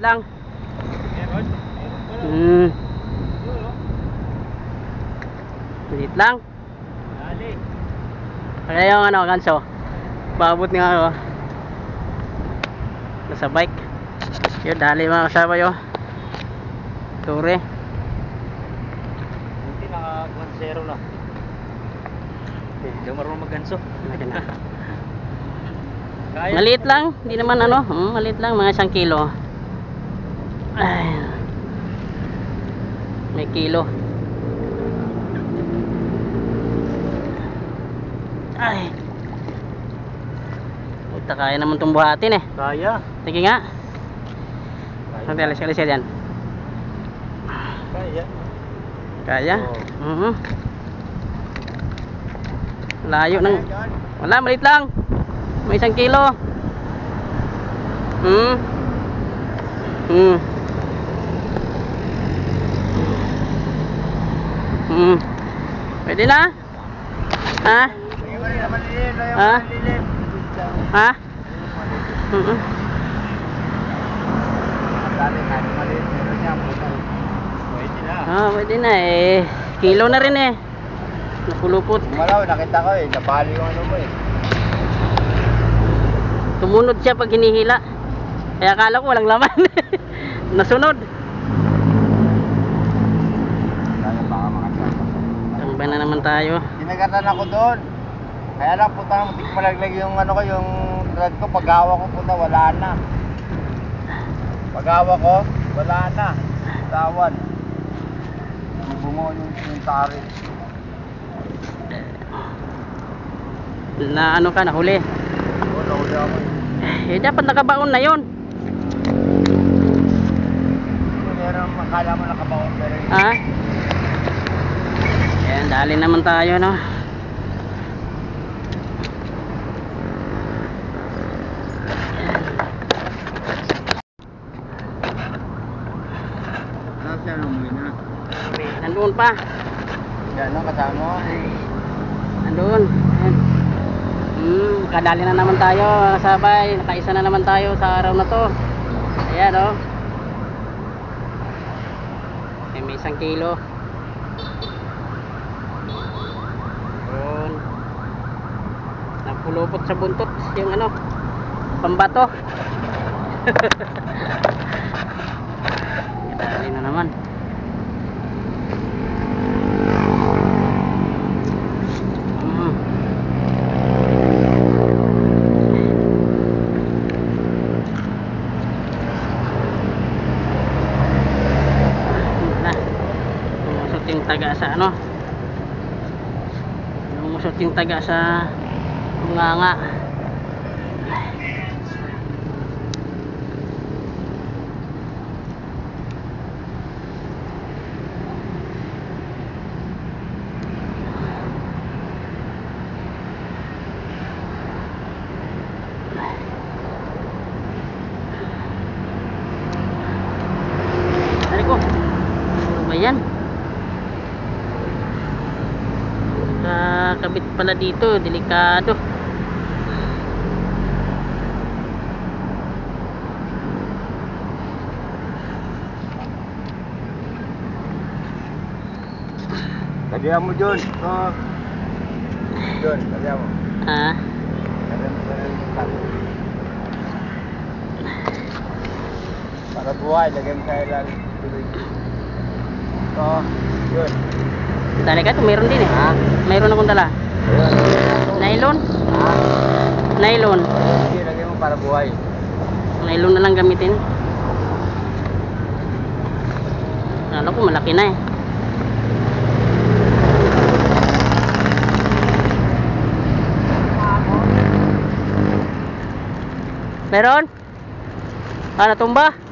lang. Maliit lang. Kaya yung ano, ganso. Babot nga ako. Nasa bike. Yun, dali mga kasama yun. Ture. Hindi naka 1-0 na. Hindi marunong mag-ganso. Maliit lang, hindi naman ano, maliit lang, mga 1 kilo. Ay, may kilo. Ay, puta, kaya naman itong buhatin eh. Kaya. Sige nga. Sante, alis yan. Kaya. Kaya? Oh. Layo ng... Wala, maliit lang. May 1 kilo. Pwede na? Ha? Ha? Ha? Pwede na eh. Kilo na rin eh. Napulupot. Malaw, nakita ko eh. Napali yung ano mo eh. Tumunod siya pag hinihila. Kaya akala ko walang laman. Nasunod. Kaya baka makasama. Tamba na naman tayo. Kinagatan ako doon. Kaya lang puta, muntik malaglag yung ano ko, yung rod ko. Pag-awa ko puta, wala na. Pag-awa ko, wala na. Tawan. Bumuo yung tari. Na ano ka, nahuli. Oo, nahuli ako eh. Dapat nakabaon na yon. Meron makala mo nakabaon pero Ha? Ayan, dali naman tayo, no? nasa siya nung na. Nandun pa. Yan ang kasama mo. Nandun. Ayan. Kadali na naman tayo, sabay. Nakaisa na naman tayo sa araw na to. Ayan, oh. May 1 kilo. Yun. Napulupot sa buntot yung ano, pambato. Kadali na naman. Yung taga sa ano, lumusot yung taga sa bunganga. Ari ko, ano ba yan? Kabit pala dito, delikado. Lagyan mo dyan. Dyan, lagyan mo. Ah, Lagyan mo sa para buhay, lagyan mo sa ilalim. Ito, yun. dali ka, mayroon din eh. Ha? Mayroon akong dala. Ayun. Nylon? Ha? Nylon. Sige, lagyan mo para buhay. Nylon na lang gamitin. Lalo ko malaki na eh. Meron? Natumba?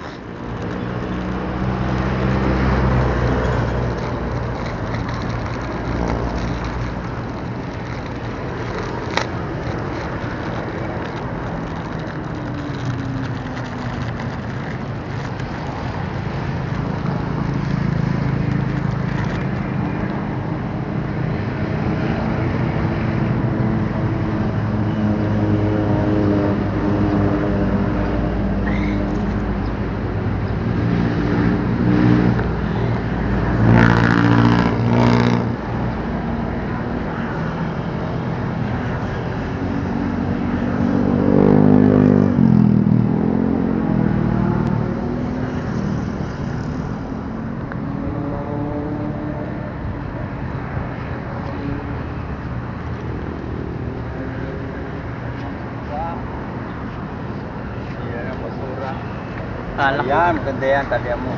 Kala ko. Ayan, maganda yan, talihan mo.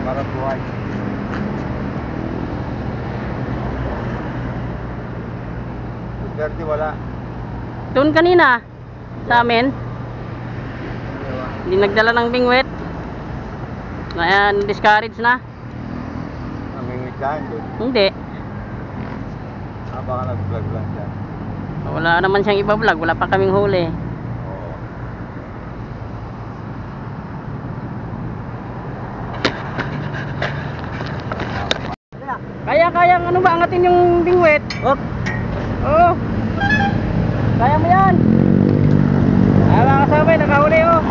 Para buhay. Dirty wala. Doon kanina, sa amin, hindi nagdala ng bingwit. Ayan, discourage na. Namingit ka, hindi. Hindi. Baka nag-vlog lang siya. Wala naman siyang iba-vlog. Wala pa kaming huli. Oo. Kaya-kaya ano ba angatin yung bingwit? Oh. Oh. Kaya mo yan. Mga kasabay, nakahuli oh.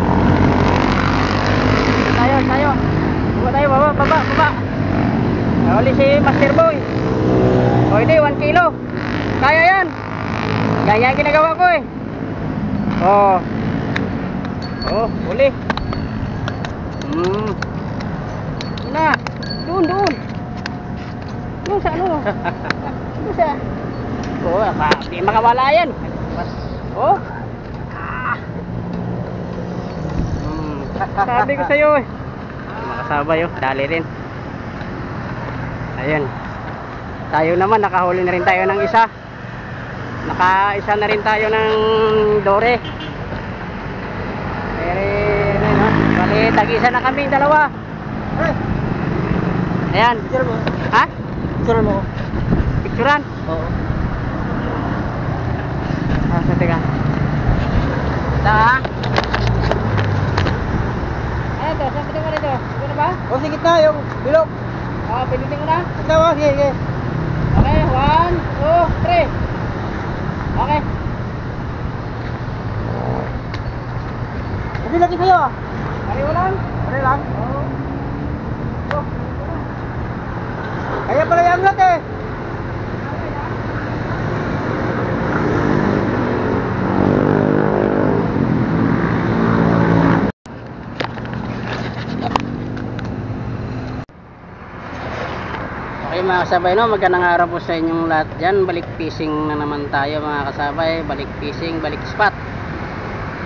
Tayo. Baba tayo, baba. Nahuli si Master Boy. O hindi, 1 kilo. Kaya yan. Yan yung ginagawa ko eh. Oh. Oh, huli. Yun na. Doon. Doon sa ano? Doon sa... Oh, di makawala yan. Oh. Sabi ko sa'yo eh. Makasabay oh, dali rin. Ayun. Tayo naman, nakahuli na rin tayo ng isa. Naka-isa na rin tayo ng dore. Pero, no? Bali, tag-isa na kami, dalawa. Ayan. Picture mo? Ha? Picture mo? Picturean? Oo. Teka. Ha? Ayan to, saan pwede mo rito? Ito na ba? O, sige na, yung bilog. Pinutin ko na. Ito, sige. Okay, 1, 2, 3. Okay. Hindi lagi sa'yo ah. Pareho lang. Ano lang? Oo. Oh. Kaya pala yung angat eh. Okay mga kasabay, no? Magandang araw po sa inyong lahat dyan. Balik fishing na naman tayo mga kasabay. Balik fishing, balik spot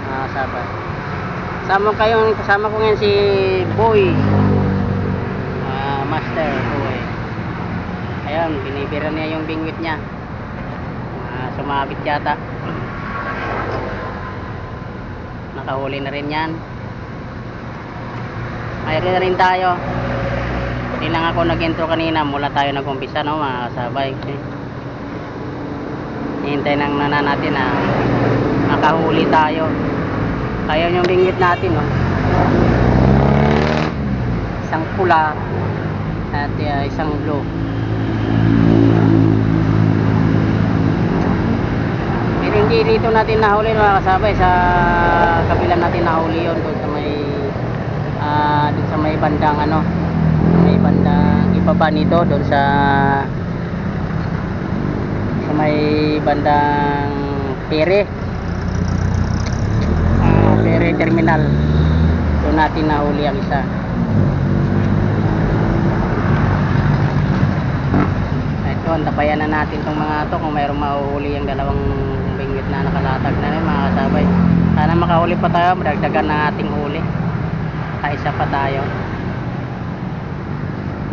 mga kasabay. Kasama ko ngayon si Boy, Master Boy. Ayun, binibira niya yung bingwit niya. Sumabit yata. Nakahuli na rin yan. Mayroon na rin tayo. Hindi lang ako nag-intro kanina, mula tayo nag-umpisa, no mga kasabay. Hihintay lang na natin na makahuli tayo. Kaya yung bingwit natin, no. Isang pula at isang blue. Pero hindi dito natin nahuli mga kasabay, sa kabila natin nahuli yun, doon sa may bandang ano, may bandang ibaba nito, doon sa may bandang Pere terminal, doon natin nahuli ang isa. Ito, antabayan na natin itong mga to kung mayroong mahuhuli ang dalawang bingwit na nakalatag na rin mga kasabay. Sana makahuli pa tayo, madagdagan na ating huli. Kaisa pa tayo,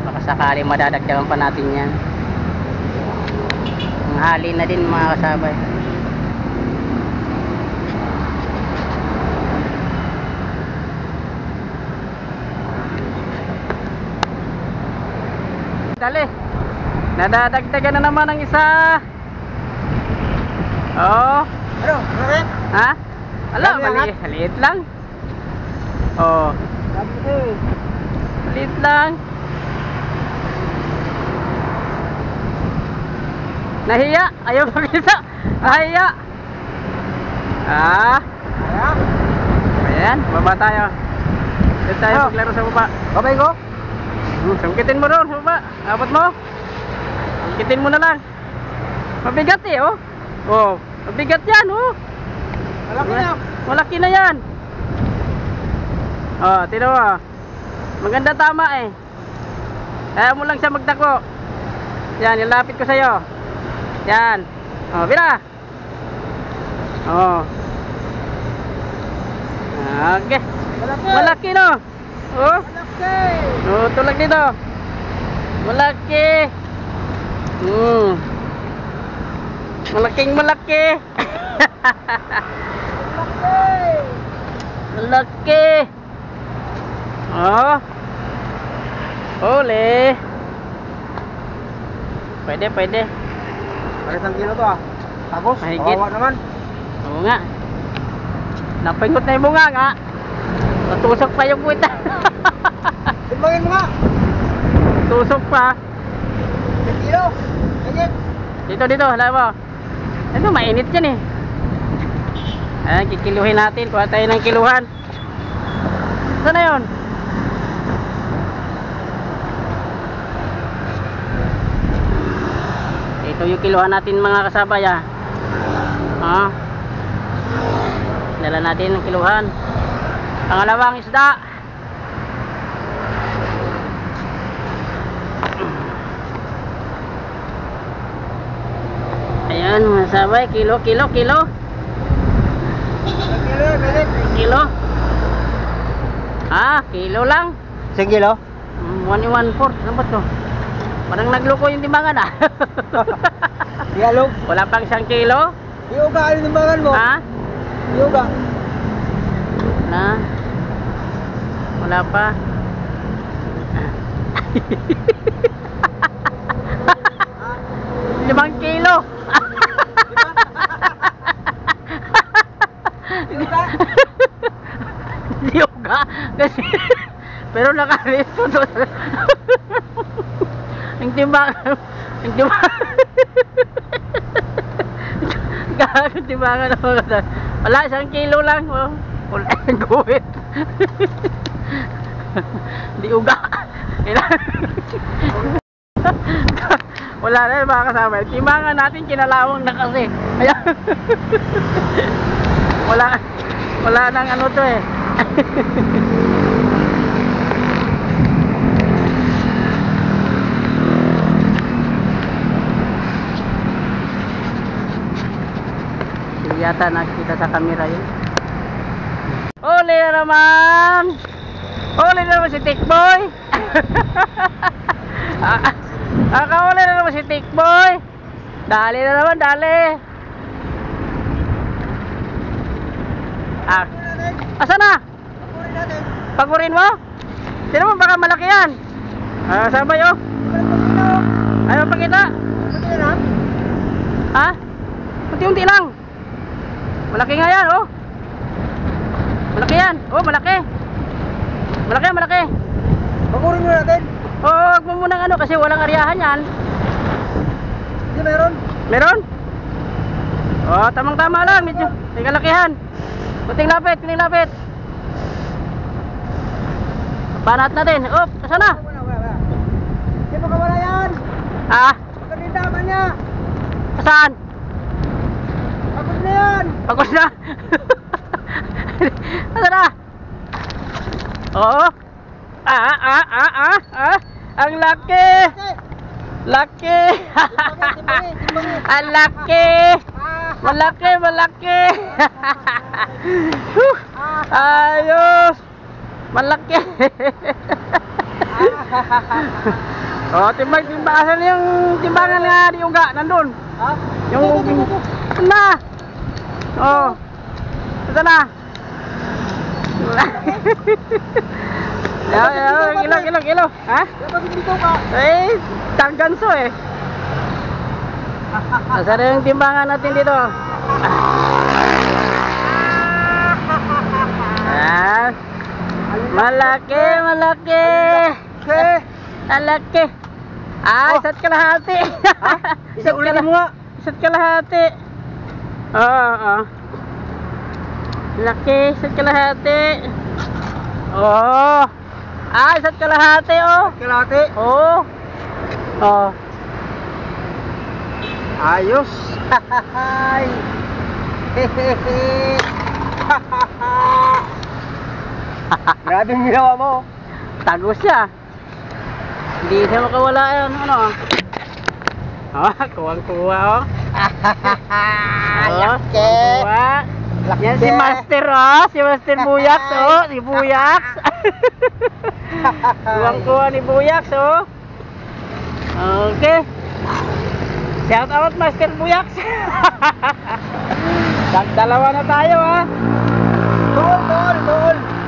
baka sakali madadagdagan pa natin yan. Ang hali na din mga kasabay. Dali, nadadagdagan na naman ang isa. Oh, Ano? Correct? ha? Ala, Dami maliit lang. Oh, maliit lang. Nahiya, ayaw pakita. Nahiya. Ayan, baba tayo. Dito tayo maglaro sa baba. Babay ko? Sungkitin mo doon sa baba. Abot mo. Sungkitin mo na lang. Mabigat eh, oh. Oh, mabigat yan, oh. Malaki na. Malaki na yan. Oh, tino mo. Maganda tama eh. Kaya mo lang siya magdako. Yan, ilapit ko sa'yo. Yan. Oh, bira. Oh. Okay. Malaki no? Oh? Malaki! Oh, tulag dito. Malaki. Malaking malaki. Malaki. Oh. Ole. Pwede, pwede. Para isang kilo to ah. Tapos, Mahigit. kawawa naman. Oo nga. Napingot na yung bunga nga. Natusok pa yung puwita. Timbangin mo nga. Tusok pa. Isang kilo. Ganyan. Dito, dito. Hala mo. Ito, mainit yan eh. Ayan, kikiluhin natin. Kuha tayo ng kiluhan. Saan na yun? Ito yung kiluhan natin mga kasabay ah. Dala natin ng kiluhan. Pangalawang isda. Ayan mga kasabay. Kilo. Isang kilo, ganyan. Kilo. Kilo lang. Isang kilo? 1.14. Ano ba to? Parang nagloko yung timbangan ah. Dialog. Wala pang 1 kilo. Iuga, ano timbangan mo? Ha? Iuga. Wala pa. Limang kilo. Yoga. Kasi pero nakaresto doon. Ang timbangan. Ang timbangan. Ang timbangan na mga. Wala, 1 kilo lang. Oh. Wala ang guwit. Di uga. Wala na yung mga kasama. Timbangan natin kinalawang na kasi. Ayan. Wala nang ano to eh. Hindi yata nakikita sa camera yun. Uli na naman! Uli na naman si Tikboy! Uli na naman si Tikboy! Dali na naman, dali! Asa na? Pagurin mo? Sino mo baka malaki yan? Sabay oh. Ayaw pakita. Ha? Unti-unti lang. Malaki nga yan oh. Malaki yan. Oh, malaki. Malaki, malaki. Pagurin mo natin. Oo, wag mo munang ano kasi walang aryahan yan. Hindi meron. Meron? Oh, tamang-tama lang. Medyo may kalakihan. Kunting lapit, kunting lapit. Banat natin. Oh, saan na? Wala. Hindi mo kawala yan. Pagkalindaman niya. Saan? Pagod na yan. Pagod na. Saan na? Oo. Ang laki. Laki. Ang laki. Malaki, malaki. Ayos. Malaki. Oh, timbangan yung timbangan nga di uga nandun. Yung na. Oh. Ito na. Kilo. Ha? Eh, tangganso eh. Nasaan yung timbangan natin dito? Malaki, malaki. Malaki. Isa't kalahati. Isa ulit mo nga. Isa't kalahati. Oo. Laki, isa't kalahati. Oh. Isa't kalahati oh. Kalahati. Oh. Oh. Ayos. Grabe yung ginawa mo. Tagos siya. Hindi siya makawala yan. Ano? Kuwang-kuwa oh. Laki. Kuwang-kuwa. Yan si Master, oh. Si Master Buyax, oh. Si Buyax. Kuwang-kuha ni Buyax, oh. Okay. Shout out Master Buyax. Dalawa na tayo, ha.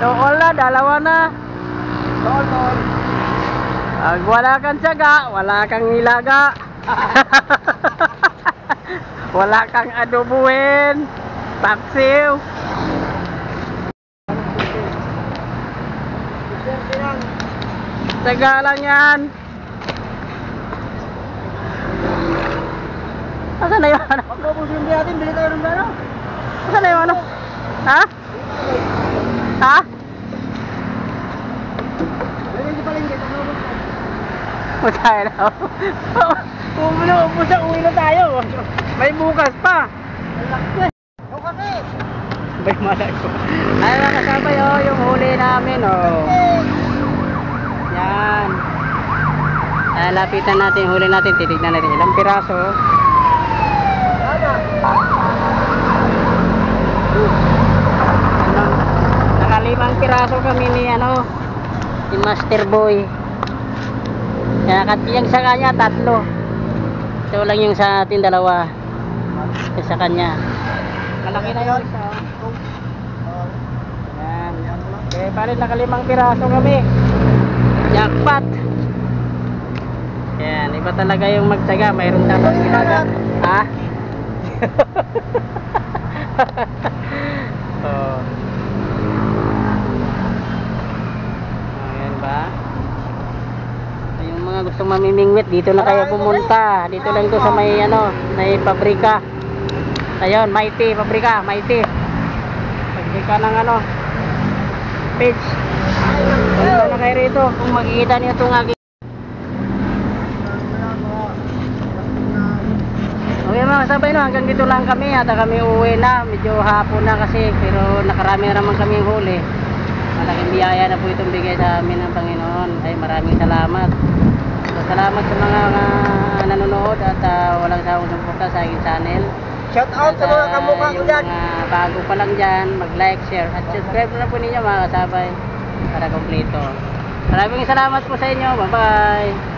Tool na, dalawa na. Pag wala kang tiyaga, wala kang nilaga. Wala kang adobuhin. Paksiw. Tiyaga lang yan. Asan na yung ano? Pagkabusin natin, bili tayo ng gano'n. Asan na yung ano? Ha? Ha? Hindi pa rin dito. Matay na ako. Ubus siya, uwi na tayo. May bukas pa. Ikaw kasi. Bay malay ko. Ay mga kasabay, oh, yung huli namin, oh. Yan. Lapitan natin yung huli natin. Titignan natin ilang piraso. Nakalimang piraso kami ni ano, si Master Boy. Yung sa kanya 3. Ito lang yung sa atin 2. Ito sa kanya. Malaki na yun. Yan. Okay, parin nakalimang piraso kami. Jackpot. Yan, iba talaga yung magtsaga. Mayroon dapat ginaga. Ha? Oh. Ayan ba? Yung mga gustong mamimingwit, dito na kayo pumunta. Dito lang to sa may ano, may pabrika. Ayun, Mighty, pabrika, Mighty. Pabrika ng ano, fish. Punta na kayo rito kung makikita niyo itong aking. Okay mga kasabay, no, hanggang dito lang kami at kami uwi na. Medyo hapon na kasi, pero nakarami na naman kami huli. Malaking biyaya na po itong bigay sa amin ng Panginoon. Ay maraming salamat. So, salamat sa mga nanonood at walang sawang suporta sa aking channel. Shout out sa mga kamukha ko dyan. Yung mga bago pa lang dyan, mag-like, share at subscribe na po ninyo mga kasabay para kompleto. Maraming salamat po sa inyo. Bye bye.